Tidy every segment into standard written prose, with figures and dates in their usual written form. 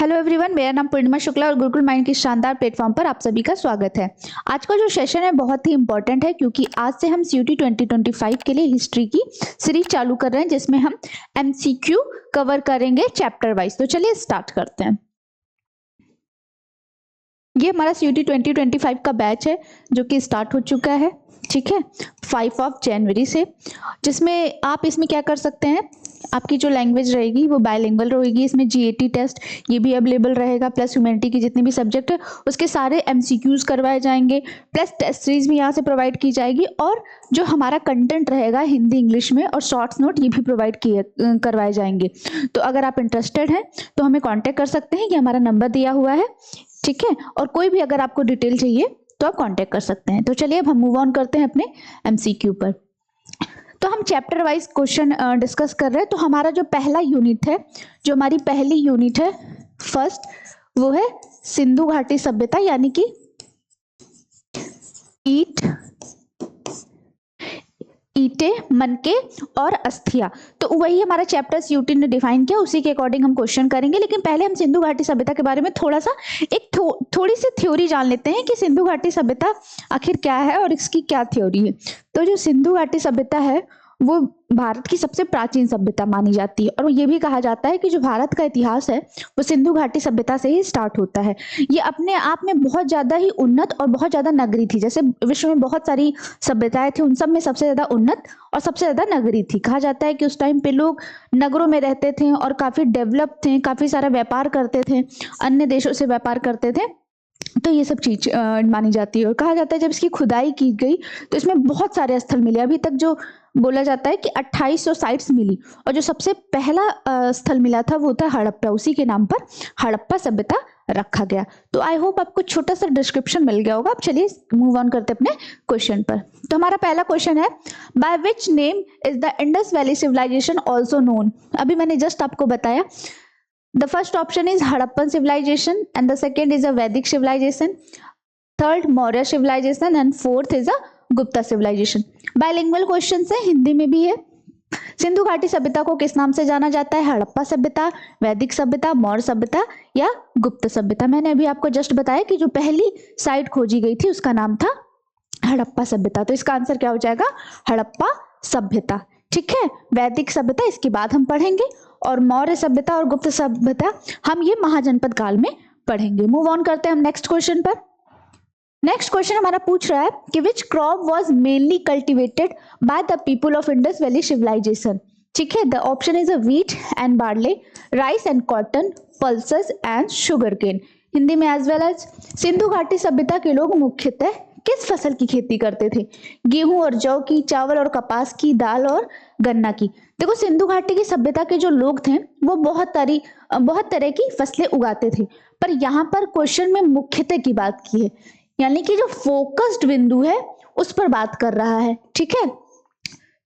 Hello everyone, मेरा नाम पूर्णिमा शुक्ला और गुरुकुल माइंड की शानदार प्लेटफॉर्म पर आप सभी का स्वागत है। आज का जो सेशन है बहुत ही इंपॉर्टेंट है क्योंकि आज से हम सीयूटी 2025 के लिए हिस्ट्री की सीरीज चालू कर रहे हैं जिसमें हम एमसीक्यू कवर करेंगे चैप्टर वाइज। तो चलिए स्टार्ट करते हैं। ये हमारा सीयूटी 2025 का बैच है जो कि स्टार्ट हो चुका है, ठीक है, 5 जनवरी से, जिसमें आप इसमें क्या कर सकते हैं, आपकी जो लैंग्वेज रहेगी वो बायलिंगुअल रहेगी। इसमें जीएटी टेस्ट ये भी अवेलेबल रहेगा, प्लस ह्यूमैनिटी की जितने भी सब्जेक्ट है उसके सारे एमसीक्यूज करवाए जाएंगे, प्लस टेस्ट सीरीज भी यहाँ से प्रोवाइड की जाएगी। और जो हमारा कंटेंट रहेगा हिंदी इंग्लिश में और शॉर्ट्स नोट ये भी प्रोवाइड किए करवाए जाएंगे। तो अगर आप इंटरेस्टेड हैं तो हमें कॉन्टेक्ट कर सकते हैं, ये हमारा नंबर दिया हुआ है, ठीक है। और कोई भी अगर आपको डिटेल चाहिए तो आप कांटेक्ट कर सकते हैं। तो चलिए अब हम मूव ऑन करते हैं अपने एमसीक्यू पर। तो हम चैप्टर वाइज क्वेश्चन डिस्कस कर रहे हैं। तो हमारा जो पहला यूनिट है, जो हमारी पहली यूनिट है फर्स्ट, वो है सिंधु घाटी सभ्यता, यानी कि ईंटे, मनके और अस्थिया। तो वही हमारा चैप्टर सीयूटी ने डिफाइन किया, उसी के अकॉर्डिंग हम क्वेश्चन करेंगे। लेकिन पहले हम सिंधु घाटी सभ्यता के बारे में थोड़ा सा थोड़ी सी थ्योरी जान लेते हैं कि सिंधु घाटी सभ्यता आखिर क्या है और इसकी क्या थ्योरी है। तो जो सिंधु घाटी सभ्यता है वो भारत की सबसे प्राचीन सभ्यता मानी जाती है, और ये भी कहा जाता है कि जो भारत का इतिहास है वो सिंधु घाटी सभ्यता से ही स्टार्ट होता है। ये अपने आप में बहुत ज्यादा ही उन्नत और बहुत ज्यादा नगरी थी। जैसे विश्व में बहुत सारी सभ्यताएं थी, उन सब में सबसे ज्यादा उन्नत और सबसे ज्यादा नगरी थी। कहा जाता है कि उस टाइम पे लोग नगरों में रहते थे और काफी डेवलप थे, काफी सारा व्यापार करते थे, अन्य देशों से व्यापार करते थे। तो ये सब चीज मानी जाती है। और कहा जाता है जब इसकी खुदाई की गई तो इसमें बहुत सारे स्थल मिले। अभी तक जो बोला जाता है कि 2800 साइट्स मिली, और जो सबसे पहला स्थल मिला था वो था हड़प्पा, उसी के नाम पर हड़प्पा सभ्यता रखा गया। तो आई होप आपको छोटा सा डिस्क्रिप्शन मिल गया होगा। अब चलिए मूव ऑन करते अपने क्वेश्चन पर। तो हमारा पहला क्वेश्चन है, by which name is the Indus valley civilization also known. अभी मैंने जस्ट आपको बताया, the first option is Harappan civilization and the second is a Vedic civilization, third Maurya civilization and fourth is a Gupta civilization। Bilingual question है, हिंदी में भी है। सिंधु घाटी सभ्यता को किस नाम से जाना जाता है? हड़प्पा सभ्यता, वैदिक सभ्यता, मौर्य सभ्यता या गुप्त सभ्यता। मैंने अभी आपको जस्ट बताया कि जो पहली साइट खोजी गई थी उसका नाम था हड़प्पा सभ्यता। तो इसका आंसर क्या हो जाएगा? हड़प्पा सभ्यता, ठीक है। वैदिक सभ्यता इसके बाद हम पढ़ेंगे, और मौर्य सभ्यता और गुप्त सभ्यता हम ये महाजनपद काल में पढ़ेंगे। मूव ऑन करते हैं हम नेक्स्ट क्वेश्चन पर। नेक्स्ट क्वेश्चन हमारा पूछ रहा है कि which crop was mainly cultivated by the people of Indus valley civilization, ठीक है। The option is a wheat and barley, rice and cotton, pulses and sugar cane. Hindi में एज वेल एज, सिंधु घाटी सभ्यता के लोग मुख्यतः किस फसल की खेती करते थे? गेहूं और जौ की, चावल और कपास की, दाल और गन्ना की। देखो, सिंधु घाटी की सभ्यता के जो लोग थे वो बहुत तरह की फसलें उगाते थे, पर यहाँ पर क्वेश्चन में मुख्यतः की बात की है, यानी कि जो फोकस्ड बिंदु है उस पर बात कर रहा है, ठीक है।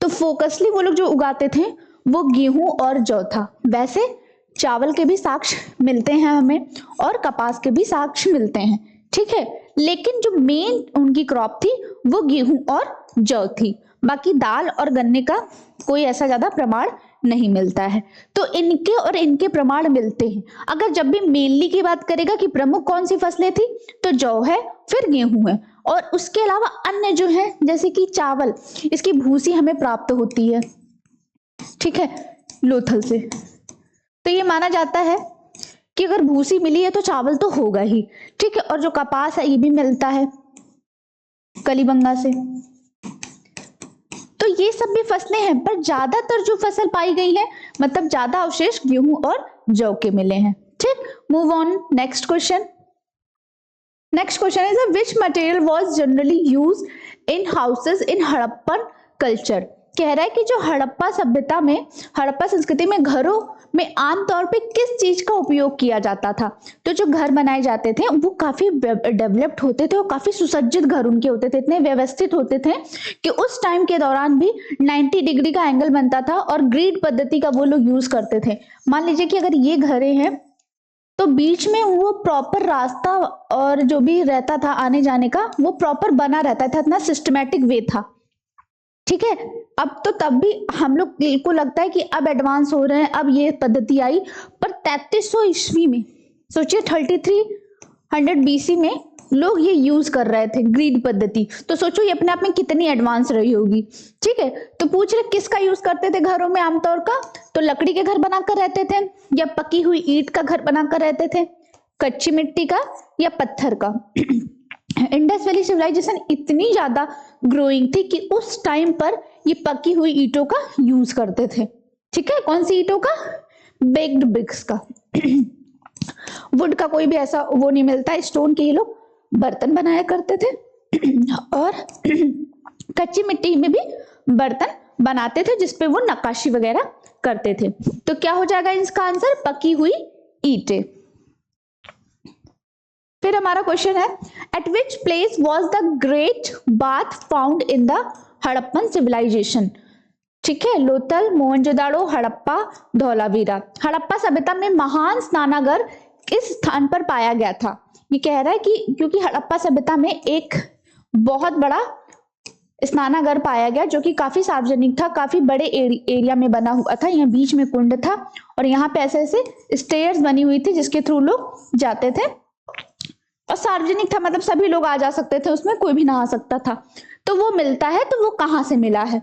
तो फोकसली वो लोग जो उगाते थे वो गेहूं और जौ था। वैसे चावल के भी साक्ष्य मिलते हैं हमें और कपास के भी साक्ष्य मिलते हैं, ठीक है। लेकिन जो मेन उनकी क्रॉप थी वो गेहूं और जौ थी। बाकी दाल और गन्ने का कोई ऐसा ज्यादा प्रमाण नहीं मिलता है। तो इनके और इनके प्रमाण मिलते हैं। अगर जब भी मेनली की बात करेगा कि प्रमुख कौन सी फसलें थी, तो जौ है, फिर गेहूं है, और उसके अलावा अन्य जो है जैसे कि चावल, इसकी भूसी हमें प्राप्त होती है, ठीक है, लोथल से। तो ये माना जाता है कि अगर भूसी मिली है तो चावल तो होगा ही, ठीक है। और जो कपास है ये भी मिलता है कलिबंगा से। तो ये सब भी फसलें हैं, पर ज्यादातर जो फसल पाई गई है, मतलब ज्यादा अवशेष गेहूं और जौ के मिले हैं, ठीक। Move on next question. Next question is which material was generally used in houses in Harappan culture. कह रहा है कि जो हड़प्पा सभ्यता में, हड़प्पा संस्कृति में घरों में आमतौर पे किस चीज का उपयोग किया जाता था। तो जो घर बनाए जाते थे वो काफी डेवलप्ड होते थे और काफी सुसज्जित घर उनके होते थे, इतने व्यवस्थित होते थे कि उस टाइम के दौरान भी 90 डिग्री का एंगल बनता था, और ग्रिड पद्धति का वो लोग यूज करते थे। मान लीजिए कि अगर ये घरें हैं तो बीच में वो प्रॉपर रास्ता और जो भी रहता था आने जाने का वो प्रॉपर बना रहता था, इतना सिस्टमैटिक वे था, ठीक है। अब तो तब भी हम लोग को लगता है कि अब एडवांस हो रहे हैं, अब ये पद्धति आई, पर 3300 ईस्वी में सोचिए 3300 BC में लोग ये यूज कर रहे थे ग्रिड पद्धति, तो सोचो ये अपने आप में कितनी एडवांस रही होगी। ठीक है, तो पूछ रहे किसका यूज करते थे घरों में आमतौर का, तो लकड़ी के घर बनाकर रहते थे, या पकी हुई ईंट का घर बनाकर रहते थे, कच्ची मिट्टी का, या पत्थर का। इंडस वैली सिविलाइजेशन इतनी ज्यादा ग्रोइंग थी कि उस टाइम पर ये पकी हुई ईंटों का यूज करते थे। ठीक है, कौन सी ईंटों का? बेक्ड ब्रिक्स का। वुड का कोई भी ऐसा वो नहीं मिलता, स्टोन के ये लोग बर्तन बनाया करते थे और कच्ची मिट्टी में भी बर्तन बनाते थे जिसपे वो नक्काशी वगैरह करते थे। तो क्या हो जाएगा इसका आंसर? पकी हुई ईंटें। फिर हमारा क्वेश्चन है, at which place was the great bath found in the Harappan civilization? ठीक है, लोथल, मोहनजोदाड़ो, हड़प्पा, धौलावीरा। हड़प्पा सभ्यता में महान स्नानागार किस स्थान पर पाया गया था? ये कह रहा है कि क्योंकि हड़प्पा सभ्यता में एक बहुत बड़ा स्नानागार पाया गया जो कि काफी सार्वजनिक था, काफी बड़े एरिया में बना हुआ था, यहाँ बीच में कुंड था और यहाँ पे ऐसे ऐसे स्टेयर्स बनी हुई थी जिसके थ्रू लोग जाते थे और सार्वजनिक था, मतलब सभी लोग आ जा सकते थे, उसमें कोई भी नहा सकता था। तो वो मिलता है, तो वो कहाँ से मिला है?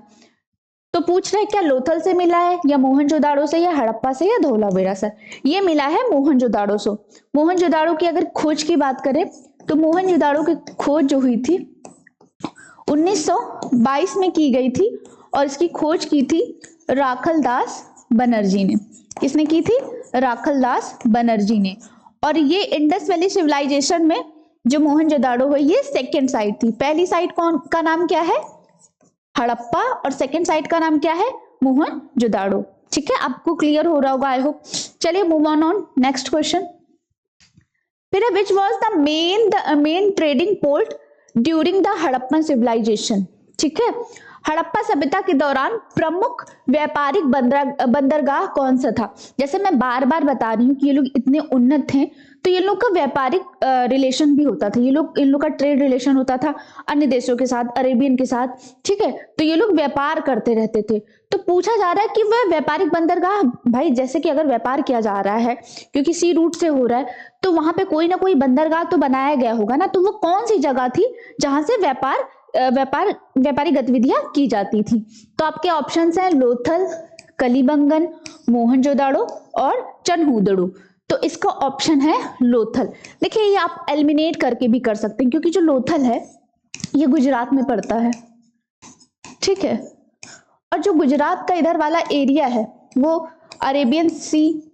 तो पूछ रहे क्या लोथल से मिला है, या मोहनजोदाड़ो से, या हड़प्पा से, या धौलावीरा से? ये मिला है मोहनजोदाड़ो से। मोहनजोदाड़ो की अगर खोज की बात करें तो मोहनजोदाड़ो की खोज जो हुई थी 1922 में की गई थी और इसकी खोज की थी राखलदास बनर्जी ने। किसने की थी? राखलदास बनर्जी ने। और ये इंडस वैली सिविलाइजेशन में जो मोहनजोदाड़ो है ये सेकेंड साइट थी। पहली साइट कौन का नाम क्या है? हड़प्पा, और सेकेंड साइट का नाम क्या है? मोहनजोदाड़ो। ठीक है, आपको क्लियर हो रहा होगा आई होप। चलिए मूव ऑन नेक्स्ट क्वेश्चन। फिर which was the main trading port during the Harappan civilization? ठीक है, हड़प्पा सभ्यता के दौरान प्रमुख व्यापारिक बंदरगाह कौन सा था? जैसे मैं बार बार बता रही हूँ कि ये लोग इतने उन्नत थे तो ये लोग का व्यापारिक रिलेशन भी होता था, इन लोग का ट्रेड रिलेशन होता था अन्य देशों के साथ, अरेबियन के साथ। ठीक है, तो ये लोग व्यापार करते रहते थे। तो पूछा जा रहा है कि वह व्यापारिक बंदरगाह, भाई जैसे कि अगर व्यापार किया जा रहा है क्योंकि सी रूट से हो रहा है तो वहां पे कोई ना कोई बंदरगाह तो बनाया गया होगा ना, तो वो कौन सी जगह थी जहां से व्यापारी गतिविधियां की जाती थी? तो आपके ऑप्शंस हैं लोथल, कलिबंगन, मोहनजोदाड़ो और चनहूदड़ो। तो इसका ऑप्शन है लोथल। देखिए ये आप एलिमिनेट करके भी कर सकते हैं क्योंकि जो लोथल है ये गुजरात में पड़ता है। ठीक है, और जो गुजरात का इधर वाला एरिया है वो अरेबियन सी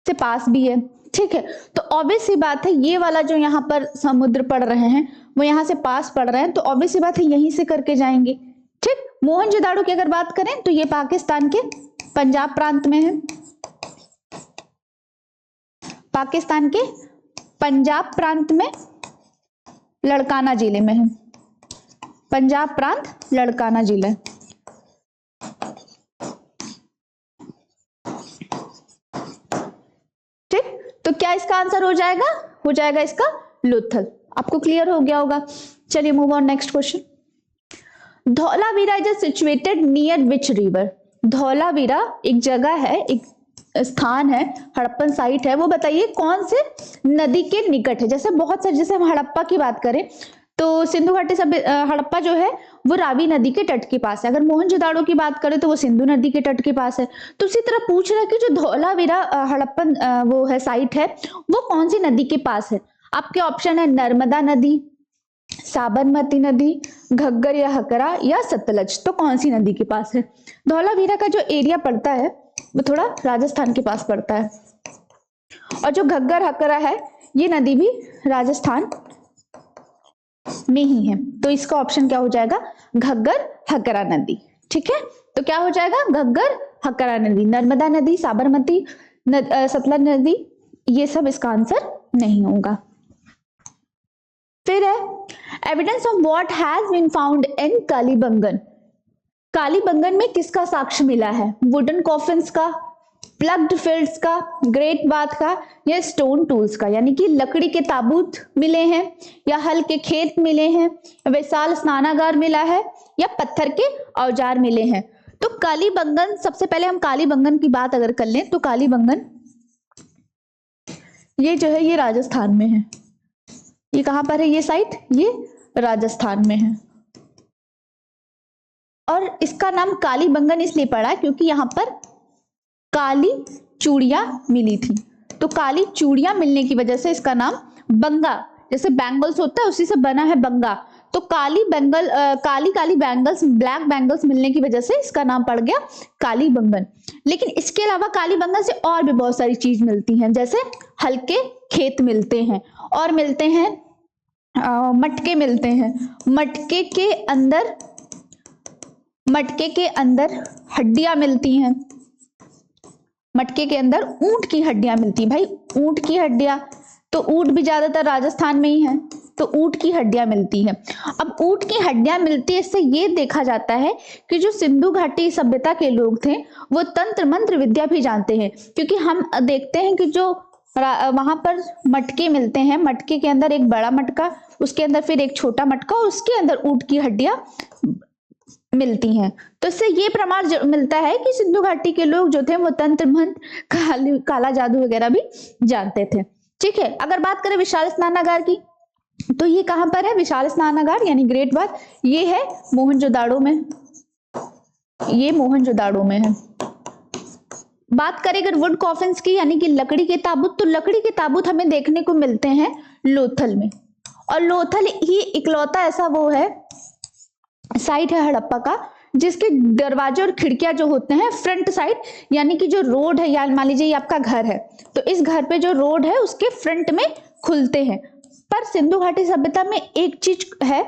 से पास भी है। ठीक है, तो ऑब्वियस सी बात है ये वाला जो यहाँ पर समुद्र पड़ रहे हैं वो यहाँ से पास पड़ रहे हैं, तो ऑब्वियस सी बात है यहीं से करके जाएंगे। ठीक, मोहनजोदाड़ो की अगर बात करें तो ये पाकिस्तान के पंजाब प्रांत में है, पाकिस्तान के पंजाब प्रांत में लड़काना जिले में है, पंजाब प्रांत लड़काना जिला। ठीक, तो क्या इसका आंसर हो जाएगा? हो जाएगा इसका लोथल। आपको क्लियर हो गया होगा। चलिए move on next question. Dholavira is situated near which river? Dholavira एक जगह है, एक स्थान है, हड़प्पन साइट है, वो बताइए कौन से नदी के निकट है? जैसे बहुत सारे, जैसे हम हड़प्पा की बात करें तो सिंधु घाटी हड़प्पा जो है वो रावी नदी के तट के पास है। अगर मोहनजोदाड़ो की बात करें तो वो सिंधु नदी के तट के पास है। तो उसी तरह पूछ रहा है कि जो धौलावीरा हड़प्पन वो है साइट है वो कौन सी नदी के पास है? आपके ऑप्शन है नर्मदा नदी, साबरमती नदी, घग्गर या हकरा, या सतलज। तो कौन सी नदी के पास है? धौलावीरा का जो एरिया पड़ता है वो थोड़ा राजस्थान के पास पड़ता है और जो घग्गर हकरा है ये नदी भी राजस्थान में ही है। तो इसका ऑप्शन क्या हो जाएगा? घग्गर हकरा नदी। ठीक है, तो क्या हो जाएगा? घग्गर हकरा नदी। नर्मदा नदी, साबरमती, सतलज नदी, ये सब इसका आंसर नहीं होगा। फिर है evidence of what has been found in Kalibangan? Kalibangan में किसका साक्ष्य मिला है? वुडन कॉफिन्स का, प्लग्ड फील्ड्स का, ग्रेट बाथ का, या स्टोन टूल्स का? यानी कि लकड़ी के ताबूत मिले हैं, या हल के खेत मिले हैं, या विशाल स्नानागार मिला है, या पत्थर के औजार मिले हैं? तो कालीबंगन, सबसे पहले हम कालीबंगन की बात अगर कर लें तो कालीबंगन ये जो है ये राजस्थान में है। ये कहाँ पर है ये साइट? ये राजस्थान में है। और इसका नाम कालीबंगन इसलिए पड़ा क्योंकि यहाँ पर काली चूड़ियां मिली थी। तो काली चूड़ियां मिलने की वजह से इसका नाम बंगा, जैसे बैंगल्स होता है उसी से बना है बंगा। तो Kali Kali bangles, black bangles मिलने की वजह से इसका नाम पड़ गया कालीबंगन। लेकिन इसके अलावा कालीबंगन से और भी बहुत सारी चीज मिलती हैं, जैसे हल्के खेत मिलते हैं, और मिलते हैं मटके मिलते हैं। मटके के अंदर हड्डियां मिलती हैं। मटके के अंदर ऊंट की हड्डियां मिलती हैं। भाई ऊंट की हड्डियां, तो ऊंट भी ज्यादातर राजस्थान में ही है, तो ऊंट की हड्डियां मिलती हैं। अब ऊंट की हड्डियां मिलती है, इससे ये देखा जाता है कि जो सिंधु घाटी सभ्यता के लोग थे वो तंत्र मंत्र विद्या भी जानते हैं, क्योंकि हम देखते हैं कि जो वहां पर मटके मिलते हैं, मटके के अंदर एक बड़ा मटका, उसके अंदर फिर एक छोटा मटका, और उसके अंदर ऊंट की हड्डियां मिलती हैं। तो इससे ये प्रमाण मिलता है कि सिंधु घाटी के लोग जो थे वो तंत्र मंत्र, काला जादू वगैरह भी जानते थे। ठीक है, अगर बात करें विशाल स्नानागार की, तो ये कहां पर है विशाल स्नानागार यानी ग्रेट बाथ? ये है मोहनजोदाड़ो में। ये मोहनजोदाड़ो में है। बात करें अगर वुड कॉफिन्स की यानी कि लकड़ी के ताबूत, तो लकड़ी के ताबूत हमें देखने को मिलते हैं लोथल में। और लोथल ही इकलौता ऐसा वो है साइट है हड़प्पा का जिसके दरवाजे और खिड़कियां जो होते हैं फ्रंट साइड, यानी कि जो रोड है, या मान लीजिए ये आपका घर है तो इस घर पे जो रोड है उसके फ्रंट में खुलते हैं। पर सिंधु घाटी सभ्यता में एक चीज है,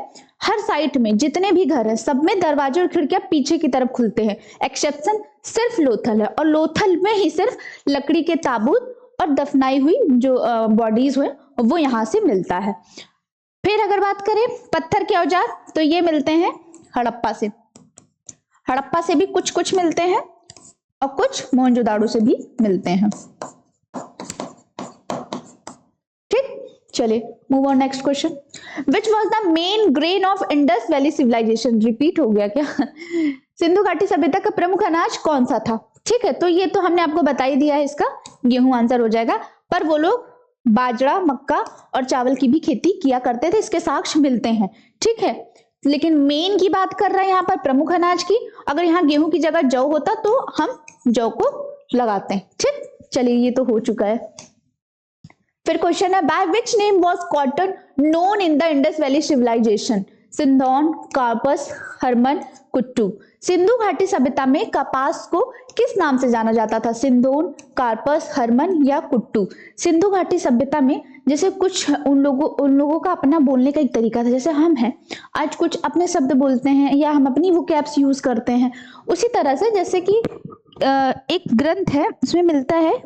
हर साइट में जितने भी घर है सब में दरवाजे और खिड़कियां पीछे की तरफ खुलते हैं, एक्सेप्शन सिर्फ लोथल है। और लोथल में ही सिर्फ लकड़ी के ताबूत और दफनाई हुई जो बॉडीज हुए वो यहां से मिलता है। फिर अगर बात करें पत्थर के औजार, तो ये मिलते हैं हड़प्पा से। हड़प्पा से भी कुछ कुछ मिलते हैं और कुछ मोहनजोदाड़ो से भी मिलते हैं। ठीक, चलिए move on next question. Which was the main grain of Indus valley civilization? Repeat हो गया क्या? सिंधु घाटी सभ्यता का प्रमुख अनाज कौन सा था? ठीक है, तो ये तो हमने आपको बता ही दिया है, इसका गेहूं आंसर हो जाएगा। पर वो लोग बाजरा, मक्का और चावल की भी खेती किया करते थे, इसके साक्ष्य मिलते हैं। ठीक है, लेकिन मेन की बात कर रहे हैं यहाँ पर प्रमुख अनाज की। अगर यहाँ गेहूं की जगह जौ होता तो हम जौ को लगाते हैं। ठीक, चलिए ये तो हो चुका है। फिर क्वेश्चन है, by which name was cotton known in the Indus valley civilization? Sindon, कार्पस, हरमन, कुट्टू। सिंधु घाटी सभ्यता में कपास को किस नाम से जाना जाता था? सिंधोन, कार्पस, हरमन या कुट्टू? सिंधु घाटी सभ्यता में जैसे कुछ उन लोगों का अपना बोलने का एक तरीका था, जैसे हम हैं आज कुछ अपने शब्द बोलते हैं या हम अपनी वोकैब्स यूज करते हैं, उसी तरह से जैसे कि एक ग्रंथ है उसमें मिलता है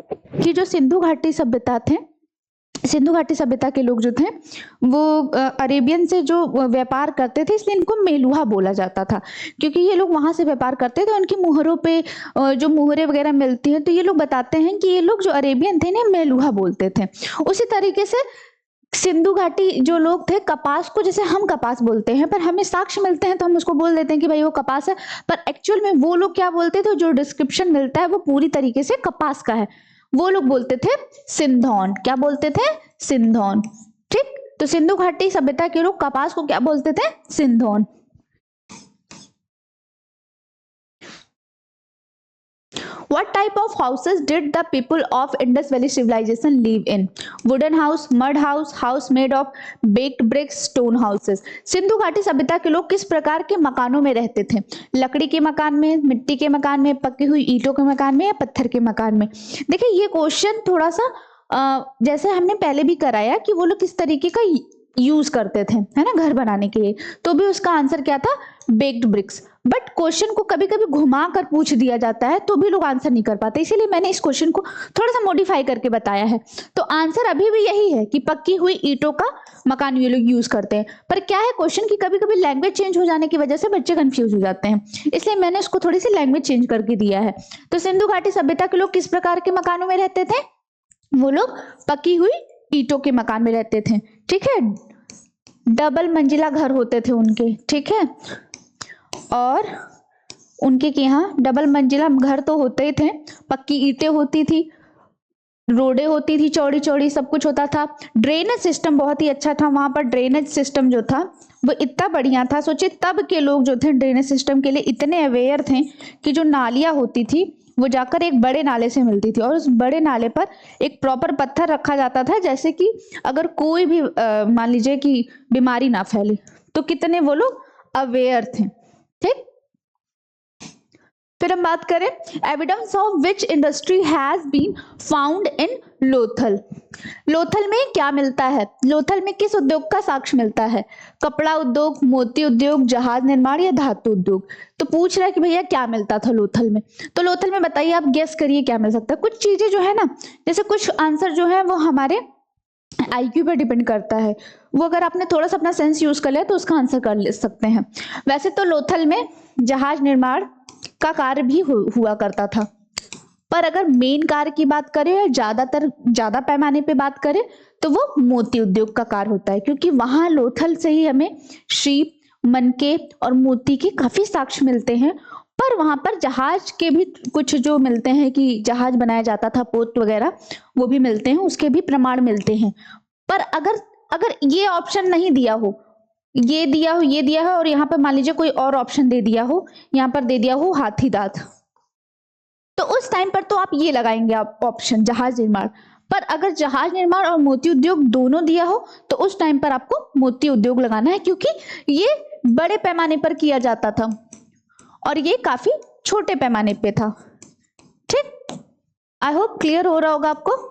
कि जो सिंधु घाटी सभ्यता थे, सिंधु घाटी सभ्यता के लोग जो थे वो अरेबियन से जो व्यापार करते थे, इसलिए इनको मेलुहा बोला जाता था, क्योंकि ये लोग वहां से व्यापार करते थे। उनकी मुहरों पे जो मुहरें वगैरह मिलती हैं तो ये लोग बताते हैं कि ये लोग जो अरेबियन थे ना मेलुहा बोलते थे। उसी तरीके से सिंधु घाटी जो लोग थे कपास को जैसे हम कपास बोलते हैं, पर हमें साक्ष्य मिलते हैं तो हम उसको बोल देते हैं कि भाई वो कपास है, पर एक्चुअल में वो लोग क्या बोलते थे, जो डिस्क्रिप्शन मिलता है वो पूरी तरीके से कपास का है, वो लोग बोलते थे सिंधौन। क्या बोलते थे? सिंधौन। ठीक, तो सिंधु घाटी सभ्यता के लोग कपास को क्या बोलते थे? सिंधौन। What type of houses did the people of Indus Valley civilization live in? Wooden house, mud house, house made of baked bricks, stone houses. Sindhu घाटी सभ्यता के लोग किस प्रकार के मकानों में रहते थे? लकड़ी के मकान में, मिट्टी के मकान में, पकी हुई ईंटों के मकान में या पत्थर के मकान में? देखिए ये क्वेश्चन थोड़ा सा जैसे हमने पहले भी कराया कि वो लोग किस तरीके का यूज करते थे, है ना, घर बनाने के लिए, तो भी उसका आंसर क्या था? Baked bricks. बट क्वेश्चन को कभी कभी घुमा कर पूछ दिया जाता है तो भी लोग आंसर नहीं कर पाते, इसीलिए मैंने इस क्वेश्चन को थोड़ा सा मॉडिफाई करके बताया है। तो आंसर अभी भी यही है कि पक्की हुई ईंटों का मकान ये लोग यूज करते हैं। पर क्या है क्वेश्चन की कभी कभी लैंग्वेज चेंज हो जाने की वजह से बच्चे कंफ्यूज हो जाते हैं, इसलिए मैंने उसको थोड़ी सी लैंग्वेज चेंज करके दिया है। तो सिंधु घाटी सभ्यता के लोग किस प्रकार के मकानों में रहते थे? वो लोग पकी हुई ईंटों के मकान में रहते थे। ठीक है, डबल मंजिला घर होते थे उनके। ठीक है, और उनके यहाँ डबल मंजिला घर तो होते ही थे, पक्की ईंटें होती थी, रोडें होती थी चौड़ी चौड़ी, सब कुछ होता था। ड्रेनेज सिस्टम बहुत ही अच्छा था वहां पर। ड्रेनेज सिस्टम जो था वो इतना बढ़िया था, सोचिए तब के लोग जो थे ड्रेनेज सिस्टम के लिए इतने अवेयर थे कि जो नालियां होती थी वो जाकर एक बड़े नाले से मिलती थी, और उस बड़े नाले पर एक प्रॉपर पत्थर रखा जाता था, जैसे कि अगर कोई भी मान लीजिए कि बीमारी ना फैले, तो कितने वो लोग अवेयर थे। ठीक, फिर हम बात करें evidence of which industry has been found in Lothal. Lothal में क्या मिलता है? लोथल में किस उद्योग का साक्ष्य मिलता है? कपड़ा उद्योग, मोती उद्योग, जहाज निर्माण या धातु उद्योग? तो पूछ रहा है कि भैया क्या मिलता था लोथल में। तो लोथल में बताइए, आप गेस करिए क्या मिल सकता है। कुछ चीजें जो है ना, जैसे कुछ आंसर जो है वो हमारे आईक्यू पर डिपेंड करता है, वो अगर आपने थोड़ा सा अपना सेंस यूज कर लिया तो उसका आंसर कर ले सकते हैं। वैसे तो लोथल में जहाज निर्माण का कार्य भी हुआ करता था, पर अगर मेन कार्य की बात करें या ज्यादा पैमाने पे बात करें तो वो मोती उद्योग का कार्य होता है, क्योंकि वहां लोथल से ही हमें शीप, मनके और मोती के काफी साक्ष्य मिलते हैं। पर वहां पर जहाज के भी कुछ जो मिलते हैं कि जहाज बनाया जाता था, पोत वगैरह वो भी मिलते हैं, उसके भी प्रमाण मिलते हैं। पर अगर अगर ये ऑप्शन नहीं दिया हो, ये दिया हो, ये दिया हो, और यहाँ पर मान लीजिए कोई और ऑप्शन दे दिया हो, यहाँ पर दे दिया हो हाथी दांत, तो उस टाइम पर तो आप ये लगाएंगे आप ऑप्शन जहाज निर्माण। पर अगर जहाज निर्माण और मोती उद्योग दोनों दिया हो तो उस टाइम पर आपको मोती उद्योग लगाना है, क्योंकि ये बड़े पैमाने पर किया जाता था और ये काफी छोटे पैमाने पे था। ठीक, आई होप क्लियर हो रहा होगा आपको।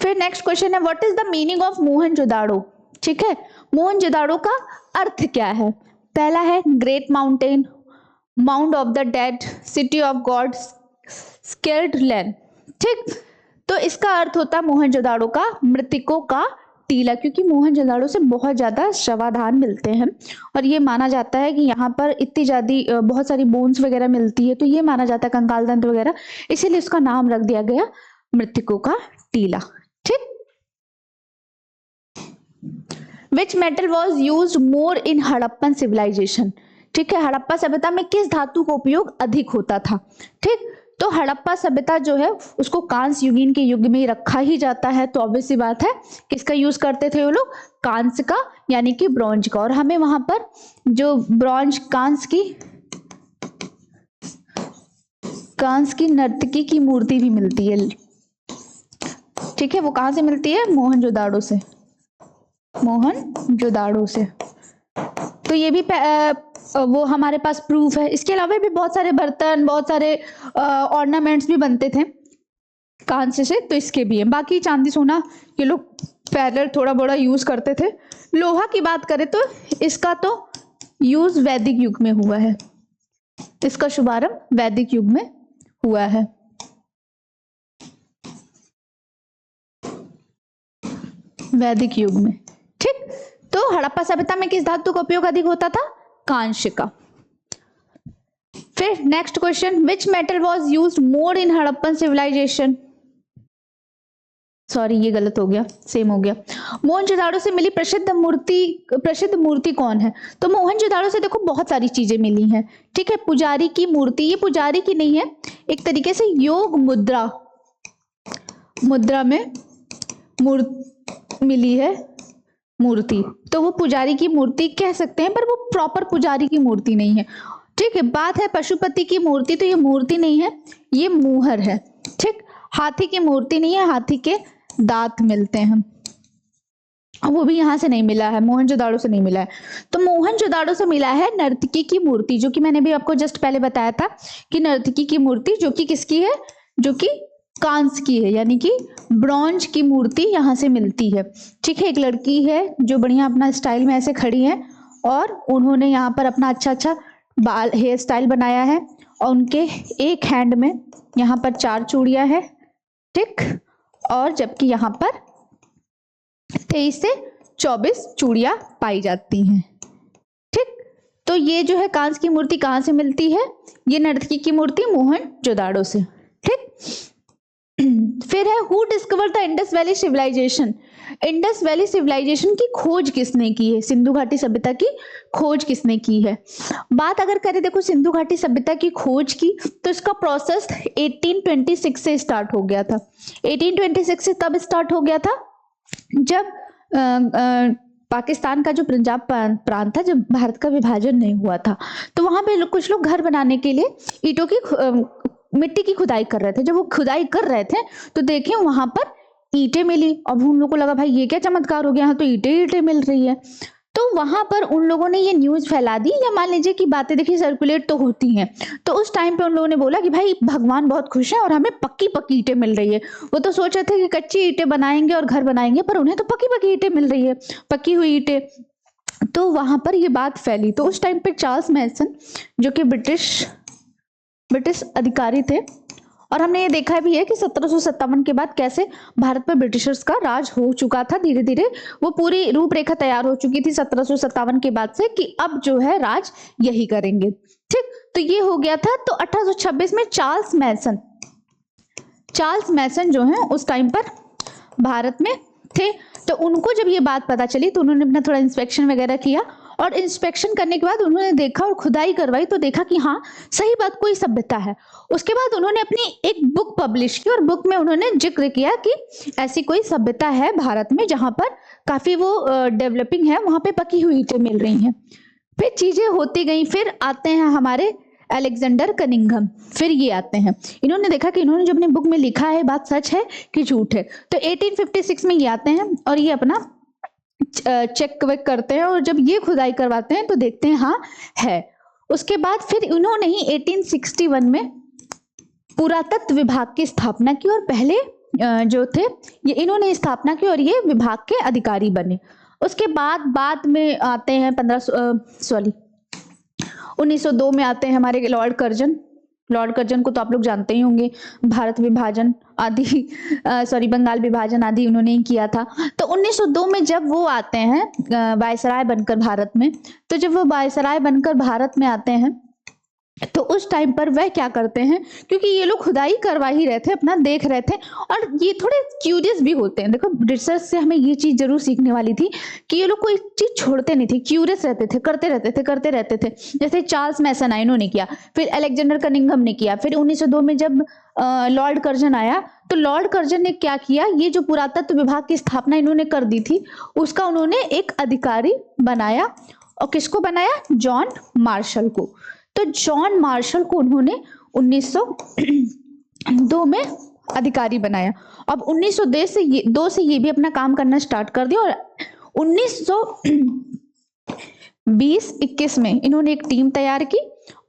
फिर नेक्स्ट क्वेश्चन है, what is the meaning of Mohenjodaro. ठीक है, मोहनजोदाड़ो का अर्थ क्या है? पहला है great mountain, mount of the dead, city of God, scaled land. ठीक, तो इसका अर्थ होता है मोहनजोदाड़ो का मृतकों का टीला, क्योंकि मोहनजोदाड़ो से बहुत ज्यादा शवाधान मिलते हैं और ये माना जाता है कि यहाँ पर इतनी ज्यादा बहुत सारी बोन्स वगैरह मिलती है, तो ये माना जाता है कंकाल दंत वगैरह, इसीलिए उसका नाम रख दिया गया मृतकों का टीला। ठीक, which metal was use more in Harappan civilization. ठीक है, हड़प्पा सभ्यता में किस धातु का उपयोग अधिक होता था? ठीक, तो हड़प्पा सभ्यता जो है उसको कांस्य युगीन के युग में रखा ही जाता है, तो ऑब्वियस सी बात है किसका यूज करते थे वो लोग? कांस्य का, यानी कि ब्रॉन्ज का। और हमें वहां पर जो ब्रॉन्ज कांस्य की नर्तकी की मूर्ति भी मिलती है। ठीक है, वो कहां से मिलती है? मोहनजोदाड़ो से, मोहनजोदाड़ो से। तो ये भी वो हमारे पास प्रूफ है। इसके अलावा भी बहुत सारे बर्तन, बहुत सारे ऑर्नामेंट्स भी बनते थे कांस्य से, तो इसके भी है। बाकी चांदी सोना ये लोग पहले थोड़ा बड़ा यूज करते थे। लोहा की बात करें तो इसका तो यूज वैदिक युग में हुआ है, इसका शुभारंभ वैदिक युग में हुआ है। वैदिक युग में। ठीक, तो हड़प्पा सभ्यता में किस धातु का उपयोग अधिक होता था? कांस्य का। फिर next question, which metal was used more in Harappan civilization. Sorry, ये गलत हो गया, सेम हो गया। मोहनजोदाड़ो से मिली प्रसिद्ध मूर्ति कौन है? तो मोहनजोदाड़ो से देखो बहुत सारी चीजें मिली हैं। ठीक है, पुजारी की मूर्ति, ये पुजारी की नहीं है, एक तरीके से योग मुद्रा में मिली है मूर्ति, तो वो पुजारी की मूर्ति कह सकते हैं, पर वो प्रॉपर पुजारी की मूर्ति नहीं है। ठीक है, बात है पशुपति की मूर्ति, तो ये मूर्ति नहीं है, ये मुहर है। ठीक, हाथी की मूर्ति नहीं है, हाथी के दांत मिलते हैं, वो भी यहां से नहीं मिला है, मोहनजोदाड़ो से नहीं मिला है। तो मोहनजोदाड़ो से मिला है नर्तकी की मूर्ति, जो कि मैंने भी आपको जस्ट पहले बताया था कि नर्तकी की मूर्ति जो कि किसकी है? जो कि कांस्य की है, यानी कि ब्रॉन्ज की मूर्ति यहां से मिलती है। ठीक है, एक लड़की है जो बढ़िया अपना स्टाइल में ऐसे खड़ी है और उन्होंने यहाँ पर अपना अच्छा बाल हेयर स्टाइल बनाया है और उनके एक हैंड में यहाँ पर 4 चूड़ियां हैं। ठीक, और जबकि यहाँ पर 23 से 24 चूड़ियां पाई जाती हैं। ठीक, तो ये जो है कांस्य की मूर्ति कहाँ से मिलती है? ये नर्तकी की मूर्ति मोहनजोदाड़ो से। ठीक, फिर है who discover the Indus valley civilization, Indus valley civilization की खोज किसने की है, सिंधु घाटी सभ्यता की खोज किसने की है। बात अगर करें देखो सिंधु घाटी सभ्यता की खोज की, तो इसका प्रोसेस 1826 से स्टार्ट हो गया था। 1826 से तब स्टार्ट हो गया था जब पाकिस्तान का जो पंजाब प्रांत था, जब भारत का विभाजन नहीं हुआ था, तो वहां पे कुछ लोग घर बनाने के लिए ईंटों की मिट्टी की खुदाई कर रहे थे। जब वो खुदाई कर रहे थे तो देखे वहां पर ईंटें मिली। अब उन लोगों को लगा भाई ये क्या चमत्कार हो गया, यहाँ तो ईंटें मिल रही है। तो वहां पर उन लोगों ने ये न्यूज फैला दी, या मान लीजिए कि बातें देखिए सर्कुलेट तो होती हैं। तो उस टाइम पे उन लोगों ने बोला कि भाई भगवान बहुत खुश है और हमें पक्की पक्की ईंटें मिल रही है। वो तो सोच रहे थे कि कच्ची ईंटें बनाएंगे और घर बनाएंगे, पर उन्हें तो पक्की पक्की ईंटें मिल रही है, पक्की हुई ईंटें। तो वहां पर ये बात फैली। तो उस टाइम पे चार्ल्स मैसन जो कि ब्रिटिश अधिकारी थे, और हमने ये देखा भी है कि 1757 के बाद कैसे भारत पर ब्रिटिशर्स का राज हो चुका था। धीरे धीरे वो पूरी रूपरेखा तैयार हो चुकी थी 1757 के बाद से कि अब जो है राज यही करेंगे। ठीक, तो ये हो गया था। तो 1826 में चार्ल्स मैसन जो है उस टाइम पर भारत में थे। तो उनको जब ये बात पता चली तो उन्होंने अपना थोड़ा इंस्पेक्शन वगैरह किया, और इंस्पेक्शन करने के बाद उन्होंने देखा और खुदाई करवाई तो देखा कि हाँ सही बात, कोई सभ्यता है। उसके बाद उन्होंने अपनी एक बुक पब्लिश की, और बुक में उन्होंने जिक्र किया कि ऐसी कोई सभ्यता है भारत में जहां पर काफी वो डेवलपिंग है, वहां पे पकी हुई ईंटें मिल रही हैं। फिर चीजें होती गई। फिर आते हैं हमारे अलेक्जेंडर कनिंघम। फिर ये आते हैं, इन्होंने देखा कि इन्होंने जो अपने बुक में लिखा है बात सच है कि झूठ है। तो 1856 में ये आते हैं और ये अपना चेक वेक करते हैं, और जब ये खुदाई करवाते हैं तो देखते हैं हाँ है। उसके बाद फिर इन्होंने ही 1861 में पुरातत्व विभाग की स्थापना की, और पहले जो थे ये इन्होंने स्थापना की और ये विभाग के अधिकारी बने। उसके बाद में आते हैं 1902 में आते हैं हमारे लॉर्ड कर्जन को तो आप लोग जानते ही होंगे, भारत विभाजन आदि बंगाल विभाजन आदि उन्होंने ही किया था। तो 1902 में जब वो आते हैं वायसराय बनकर भारत में, तो जब वो वायसराय बनकर भारत में आते हैं तो उस टाइम पर वह क्या करते हैं, क्योंकि ये लोग खुदाई करवा ही रहे थे, अपना देख रहे थे, और ये थोड़े क्यूरियस भी होते हैं। देखो रिसर्च से हमें ये चीज जरूर सीखने वाली थी कि ये लोग कोई चीज छोड़ते नहीं थे, क्यूरियस रहते थे, करते रहते थे। जैसे चार्ल्स मैसन आया, इन्होंने किया, फिर अलेक्जेंडर कनिंघम ने किया, फिर 1902 में जब लॉर्ड कर्जन आया तो लॉर्ड कर्जन ने क्या किया, ये जो पुरातत्व विभाग की स्थापना इन्होंने कर दी थी उसका उन्होंने एक अधिकारी बनाया। और किसको बनाया? जॉन मार्शल को। तो जॉन मार्शल को उन्होंने 1902 में अधिकारी बनाया। अब 1902 से ये भी अपना काम करना स्टार्ट कर दिया, और 1920-21 में इन्होंने एक टीम तैयार की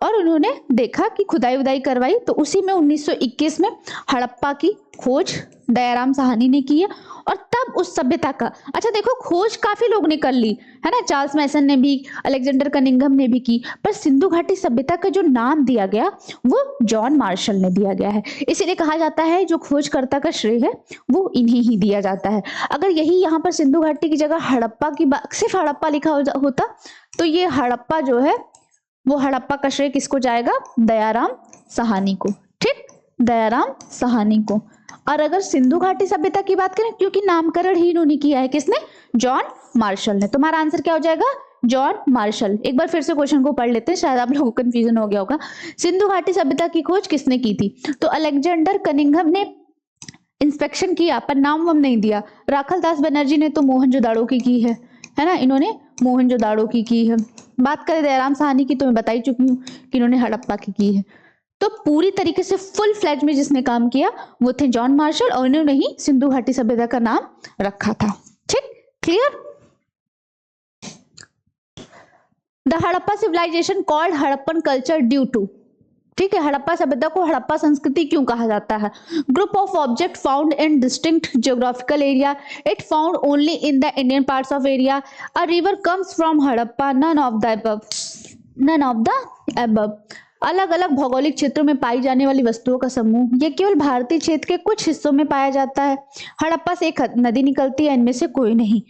और उन्होंने देखा कि खुदाई उदाई करवाई। तो उसी में 1921 में हड़प्पा की खोज दयाराम साहनी ने की है, और तब उस सभ्यता का, अच्छा देखो खोज काफी लोग ने कर ली है ना, चार्ल्स मैसन ने भी, अलेक्जेंडर कनिंघम ने भी की, पर सिंधु घाटी सभ्यता का जो नाम दिया गया वो जॉन मार्शल ने दिया गया है। इसीलिए कहा जाता है जो खोजकर्ता का श्रेय है वो इन्हें ही दिया जाता है। अगर यही यहाँ पर सिंधु घाटी की जगह हड़प्पा की सिर्फ हड़प्पा लिखा होता तो ये हड़प्पा जो है वो हड़प्पा का श्रेय किसको जाएगा? दयाराम साहनी को। ठीक, दयाराम साहनी को। और अगर सिंधु घाटी सभ्यता की बात करें, क्योंकि नामकरण ही इन्होंने किया है, किसने? जॉन मार्शल ने। तुम्हारा आंसर क्या हो जाएगा? John Marshall. एक बार फिर से क्वेश्चन को पढ़ लेते हैं, शायद आप लोगों को कंफ्यूजन हो गया होगा। सिंधु घाटी सभ्यता की खोज किसने की थी? तो अलेक्जेंडर कनिंघम ने इंस्पेक्शन किया पर नाम वाम नहीं दिया। राखल दास बनर्जी ने तो मोहनजोदाड़ो की है ना, इन्होंने मोहनजोदाड़ो की है। बात करें दयाराम साहनी की तो मैं बता ही चुकी हूँ कि इन्होंने हड़प्पा की है। तो पूरी तरीके से फुल फ्लैज में जिसने काम किया वो थे जॉन मार्शल, और इन्होंने ही सिंधु घाटी सभ्यता का नाम रखा था। ठीक, clear? The Harappa civilization called Harappan culture due to, ठीक है, हड़प्पा सभ्यता को हड़प्पा संस्कृति क्यों कहा जाता है? Group of object found in distinct geographical area, it found only in the Indian parts of area, a river comes from Harappa, none of the above. अलग अलग भौगोलिक क्षेत्रों में पाई जाने वाली वस्तुओं का समूह, यह केवल भारतीय क्षेत्र के कुछ हिस्सों में पाया जाता है। हड़प्पा से एक नदी निकलती है, इनमें से कोई नहीं।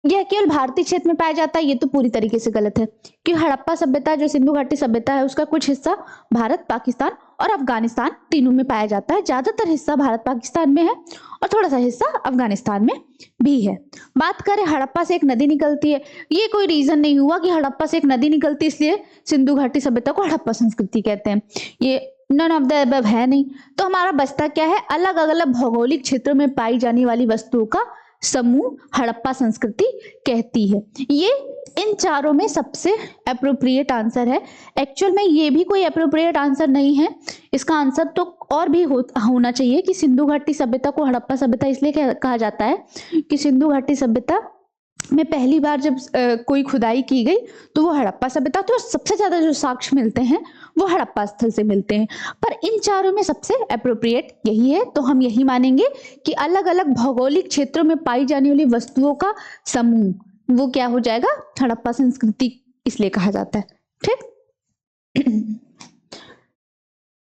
यह केवल भारतीय क्षेत्र में पाया जाता है, ये तो पूरी तरीके से गलत है, कि हड़प्पा सभ्यता जो सिंधु घाटी सभ्यता है उसका कुछ हिस्सा भारत, पाकिस्तान और अफगानिस्तान तीनों में पाया जाता है। ज्यादातर हिस्सा भारत पाकिस्तान में है और थोड़ा सा हिस्सा अफगानिस्तान में भी है। बात करें हड़प्पा से एक नदी निकलती है, ये कोई रीजन नहीं हुआ कि हड़प्पा से एक नदी निकलती इसलिए सिंधु घाटी सभ्यता को हड़प्पा संस्कृति कहते हैं, ये नन ऑफ द अबव है नहीं। तो हमारा बचता क्या है, अलग अलग भौगोलिक क्षेत्रों में पाई जाने वाली वस्तुओं का समूह हड़प्पा संस्कृति कहती है। ये इन चारों में सबसे अप्रोप्रिएट आंसर है। एक्चुअल में ये भी कोई अप्रोप्रिएट आंसर नहीं है, इसका आंसर तो और भी होना चाहिए कि सिंधु घाटी सभ्यता को हड़प्पा सभ्यता इसलिए कहा जाता है कि सिंधु घाटी सभ्यता में पहली बार जब कोई खुदाई की गई तो वो हड़प्पा सभ्यता, तो सबसे ज्यादा जो साक्ष्य मिलते हैं वो हड़प्पा स्थल से मिलते हैं। पर इन चारों में सबसे अप्रोप्रिएट यही है, तो हम यही मानेंगे कि अलग अलग भौगोलिक क्षेत्रों में पाई जाने वाली वस्तुओं का समूह वो क्या हो जाएगा, हड़प्पा संस्कृति इसलिए कहा जाता है। ठीक,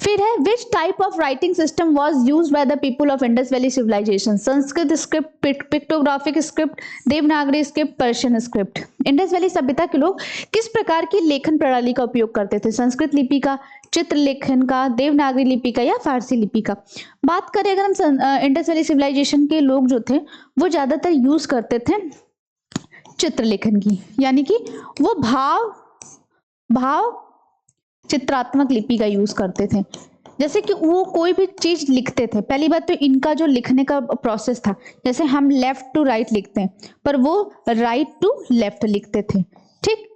फिर है which type of writing system was used by the people of Indus valley civilization. Sanskrit script, pictographic script, Devanagari script, Persian script. Indus valley सभ्यता के लोग किस प्रकार की लेखन प्रणाली का उपयोग करते थे, संस्कृत लिपि का, चित्रलेखन का, देवनागरी लिपि का या फारसी लिपि का। बात करें अगर हम इंडस वैली सिविलाइजेशन के लोग जो थे वो ज्यादातर यूज करते थे चित्रलेखन की, यानी कि वो भाव चित्रात्मक लिपि का यूज करते थे। जैसे कि वो कोई भी चीज लिखते थे, पहली बात तो इनका जो लिखने का प्रोसेस था, जैसे हम लेफ्ट टू राइट लिखते हैं पर वो राइट टू लेफ्ट लिखते थे। ठीक,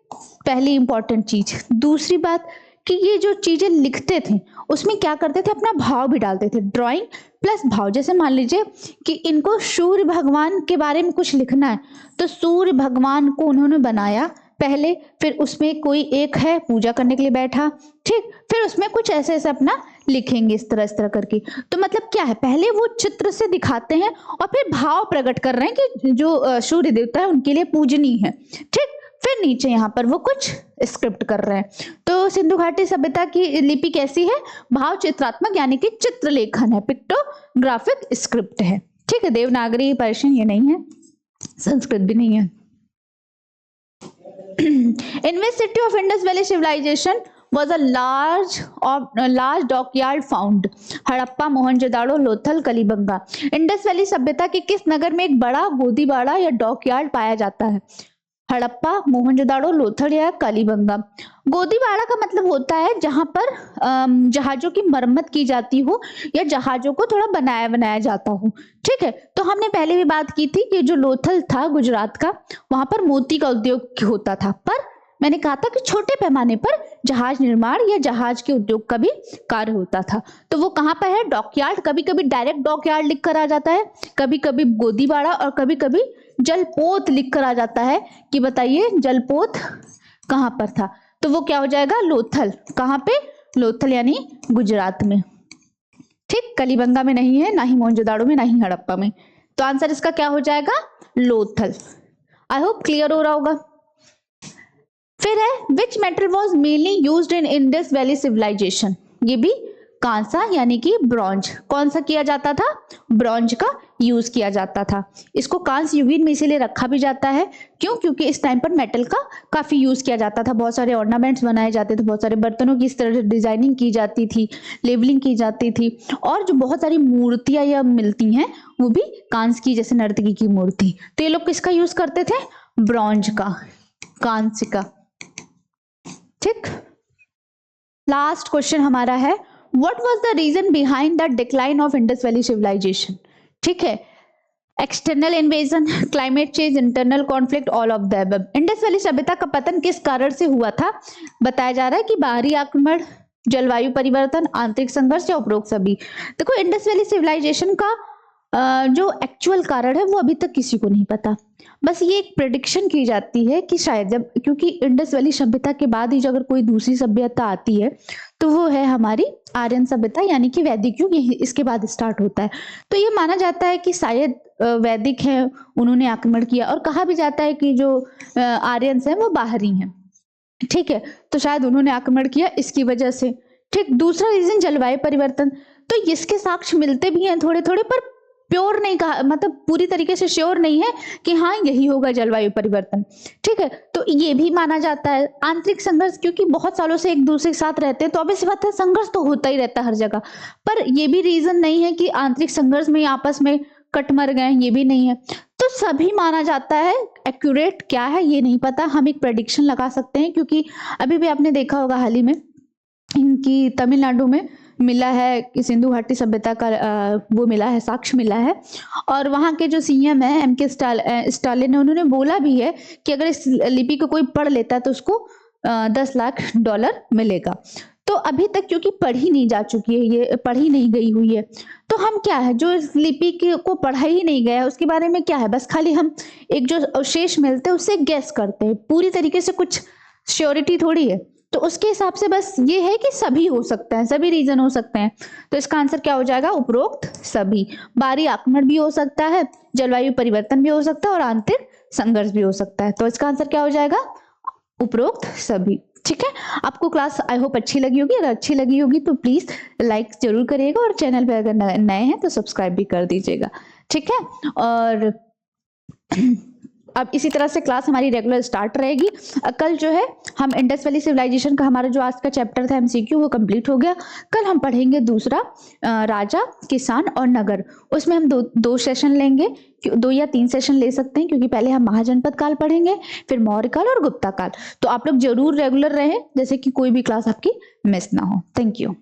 पहली इंपॉर्टेंट चीज। दूसरी बात कि ये जो चीजें लिखते थे उसमें क्या करते थे, अपना भाव भी डालते थे, ड्राइंग प्लस भाव। जैसे मान लीजिए कि इनको सूर्य भगवान के बारे में कुछ लिखना है तो सूर्य भगवान को उन्होंने बनाया पहले, फिर उसमें कोई एक है पूजा करने के लिए बैठा, ठीक, फिर उसमें कुछ ऐसे ऐसे अपना लिखेंगे इस तरह करके। तो मतलब क्या है, पहले वो चित्र से दिखाते हैं और फिर भाव प्रकट कर रहे हैं कि जो सूर्य देवता है उनके लिए पूजनीय है। ठीक, फिर नीचे यहाँ पर वो कुछ स्क्रिप्ट कर रहे हैं। तो सिंधु घाटी सभ्यता की लिपि कैसी है, भाव चित्रात्मक यानी कि चित्रलेखन है, पिक्टोग्राफिक स्क्रिप्ट है। ठीक है, देवनागरी पर्शियन ये नहीं है, संस्कृत भी नहीं है। In which city of Indus Valley civilization was a large dockyard found? Harappa, Mohenjo-daro, Lothal, Kalibanga. Indus valley सभ्यता के किस नगर में एक बड़ा गोदीबाड़ा या डॉकयार्ड पाया जाता है, हड़प्पा, मोहनजोदाड़ो, लोथल या कलिबंगा। गोदीबाड़ा का मतलब होता है जहां पर जहाजों की मरम्मत की जाती हो या जहाजों को थोड़ा बनाया जाता हो। ठीक है, तो हमने पहले भी बात की थी कि जो लोथल था गुजरात का, वहां पर मोती का उद्योग होता था, पर मैंने कहा था कि छोटे पैमाने पर जहाज निर्माण या जहाज के उद्योग का भी कार्य होता था। तो वो कहाँ पर है, डॉकयार्ड। कभी कभी डायरेक्ट डॉकयार्ड लिख कर आ जाता है, कभी कभी गोदीबाड़ा और कभी कभी जलपोत लिख कर आ जाता है कि बताइए जलपोत कहाँ पर था। तो वो क्या हो जाएगा, लोथल। कहाँ पे, लोथल यानी गुजरात में। ठीक, कलिबंगा में नहीं है, ना ही मोहनजोदाड़ो में, ना ही हड़प्पा में। तो आंसर इसका क्या हो जाएगा, लोथल। आई होप क्लियर हो रहा होगा। फिर है which metal was mainly used in Indus valley civilization. ये भी कांसा यानी कि ब्रॉन्ज। कौन सा किया जाता था, ब्रॉन्ज का यूज किया जाता था। इसको कांस्य युगीन में इसीलिए रखा भी जाता है, क्यों, क्योंकि इस टाइम पर मेटल का काफी यूज किया जाता था। बहुत सारे ऑर्नामेंट्स बनाए जाते थे, बहुत सारे बर्तनों की इस तरह से डिजाइनिंग की जाती थी, लेवलिंग की जाती थी, और जो बहुत सारी मूर्तियां या मिलती हैं वो भी कांस्य की, जैसे नर्तकी की मूर्ति। तो ये लोग किसका यूज करते थे, ब्रॉन्ज का, कांस्य का। ठीक, लास्ट क्वेश्चन हमारा है what was the reason behind the decline of Indus valley civilization. ठीक है, external invasion, climate change, internal conflict, all of the above. Indus valley सभ्यता का पतन किस कारण से हुआ था, बताया जा रहा है कि बाहरी आक्रमण, जलवायु परिवर्तन, आंतरिक संघर्ष या उपरोक्त सभी। देखो, इंडस वैली सिविलाइजेशन का जो एक्चुअल कारण है वो अभी तक किसी को नहीं पता। बस ये एक प्रेडिक्शन की जाती है कि शायद जब, क्योंकि इंडस वैली सभ्यता के बाद ही जो अगर कोई दूसरी सभ्यता आती है तो वो है हमारी आर्यन सभ्यता, यानी कि वैदिक युग, ये इसके बाद स्टार्ट होता है। तो ये माना जाता है कि शायद वैदिक है, उन्होंने आक्रमण किया, और कहा भी जाता है कि जो आर्यंस हैं वो बाहरी हैं। ठीक है, तो शायद उन्होंने आक्रमण किया इसकी वजह से। ठीक, दूसरा रीजन जलवायु परिवर्तन। तो इसके साक्ष्य मिलते भी हैं थोड़े थोड़े, पर प्योर नहीं कहा, मतलब पूरी तरीके से श्योर नहीं है कि हाँ यही होगा जलवायु परिवर्तन। ठीक है, तो ये भी माना जाता है। आंतरिक संघर्ष, क्योंकि बहुत सालों से एक दूसरे के साथ रहते हैं तो ऑब्वियस बात है संघर्ष तो होता ही रहता है हर जगह, पर ये भी रीजन नहीं है कि आंतरिक संघर्ष में आपस में कट मर गए, ये भी नहीं है। तो सभी माना जाता है। एक्यूरेट क्या है ये नहीं पता, हम एक प्रेडिक्शन लगा सकते हैं, क्योंकि अभी भी आपने देखा होगा हाल ही में इनकी तमिलनाडु में मिला है कि सिंधु घाटी सभ्यता का वो मिला है, साक्ष्य मिला है। और वहाँ के जो सीएम है एमके स्टालिन ने, उन्होंने बोला भी है कि अगर इस लिपि को कोई पढ़ लेता है तो उसको 10 लाख डॉलर मिलेगा। तो अभी तक क्योंकि पढ़ी नहीं जा चुकी है, ये पढ़ी नहीं गई हुई है, तो हम क्या है जो इस लिपि को पढ़ा ही नहीं गया है उसके बारे में क्या है, बस खाली हम एक जो अवशेष मिलते हैं उससे गैस करते हैं, पूरी तरीके से कुछ श्योरिटी थोड़ी है। तो उसके हिसाब से बस ये है कि सभी हो सकता है, सभी रीजन हो सकते हैं। तो इसका आंसर क्या हो जाएगा, उपरोक्त सभी। बाहरी आक्रमण भी हो सकता है, जलवायु परिवर्तन भी हो सकता है और आंतरिक संघर्ष भी हो सकता है। तो इसका आंसर क्या हो जाएगा, उपरोक्त सभी। ठीक है, आपको क्लास आई होप अच्छी लगी होगी। अगर अच्छी लगी होगी तो प्लीज लाइक जरूर करिएगा और चैनल पे अगर नए हैं तो सब्सक्राइब भी कर दीजिएगा। ठीक है, और अब इसी तरह से क्लास हमारी रेगुलर स्टार्ट रहेगी। कल जो है हम इंडस वैली सिविलाइजेशन का हमारा जो आज का चैप्टर था एमसीक्यू वो कंप्लीट हो गया। कल हम पढ़ेंगे दूसरा राजा, किसान और नगर। उसमें हम दो सेशन लेंगे, 2 या 3 सेशन ले सकते हैं, क्योंकि पहले हम महाजनपद काल पढ़ेंगे, फिर मौर्य काल और गुप्ता काल। तो आप लोग जरूर रेगुलर रहें, जैसे कि कोई भी क्लास आपकी मिस ना हो। Thank you.